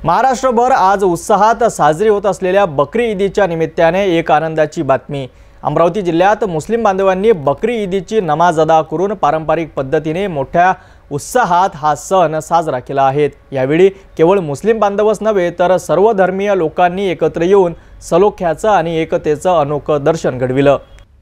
महाराष्ट्रभर आज उत्साहात साजरी होत असलेल्या बकरी ईदच्या निमित्ताने एक आनंदाची बातमी। अमरावती जिल्ह्यात मुस्लिम बांधवांनी बकरी ईदची नमाज अदा करून पारंपरिक पद्धतीने मोठ्या उत्साहात हा सण साजरा केला आहे। यावेळी केवळ मुस्लिम बांधवच नव्हे तर सर्व धर्मीय लोकांनी एकत्र येऊन सलोख्याचं आणि एकतेचं अनोखं दर्शन घडविलं।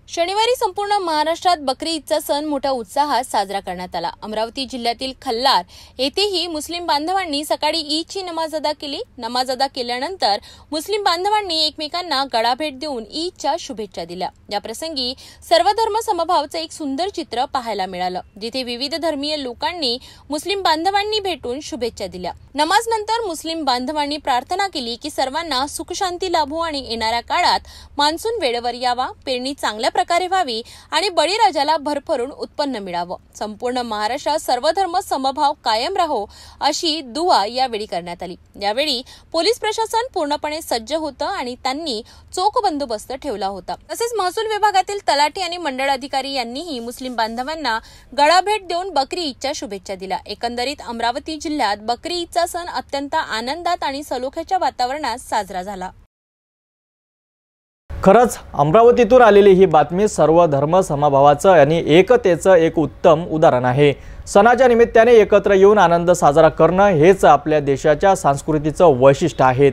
शनिवारी संपूर्ण महाराष्ट्रात बकरी ईदचा सण मोठ्या उत्साहात साजरा करण्यात आला। अमरावती जिल्ह्यातील खल्लार येथेही मुस्लिम बांधवांनी सकाळी ईदची नमाज अदा केली। नमाज अदा केल्यानंतर मुस्लिम बांधवांनी एकमेकांना गळाभेट देऊन ईदच्या शुभेच्छा दिल्या। या प्रसंगी सर्व धर्म समभावाचं एक सुंदर चित्र पाहायला मिळालं, जिथे विविध धर्मीय लोकांनी मुस्लिम बांधवांनी भेटून शुभेच्छा दिल्या। नमाज नंतर मुस्लिम बांधवांनी प्रार्थना केली की सर्वांना सुखशांती लाभो आणि येणाऱ्या काळात मान्सून वेळेवर यावा, पेरणी चांगल्या प्रकारे व्हावी आणि बळीराजाला भरभरून उत्पन्न मिळावं। संपूर्ण महाराष्ट्रात सर्व धर्म समभाव कायम राहो अशी दुआ यावेळी करण्यात आली। यावेळी पोलीस प्रशासन पूर्णपणे सज्ज होतं आणि त्यांनी चोख बंदोबस्त ठेवला होता। तसेच महसूल विभागातील तलाठी आणि मंडळ अधिकारी यांनीही मुस्लिम बांधवांना गळाभेट देऊन बकरी ईदच्या शुभेच्छा दिल्या। एकंदरीत अमरावती जिल्ह्यात बकरी ईदचा सण अत्यंत आनंदात आणि सलोख्याच्या वातावरणात साजरा झाला। खरंच अमरावतीतून आलेली ही बातमी सर्व धर्म समभावाचं आणि एकतेचं एक उत्तम उदाहरण आहे। सणाच्या निमित्ताने एकत्र येऊन आनंद साजरा करणं हेच आपल्या देशाच्या संस्कृतीचं वैशिष्ट्य आहे।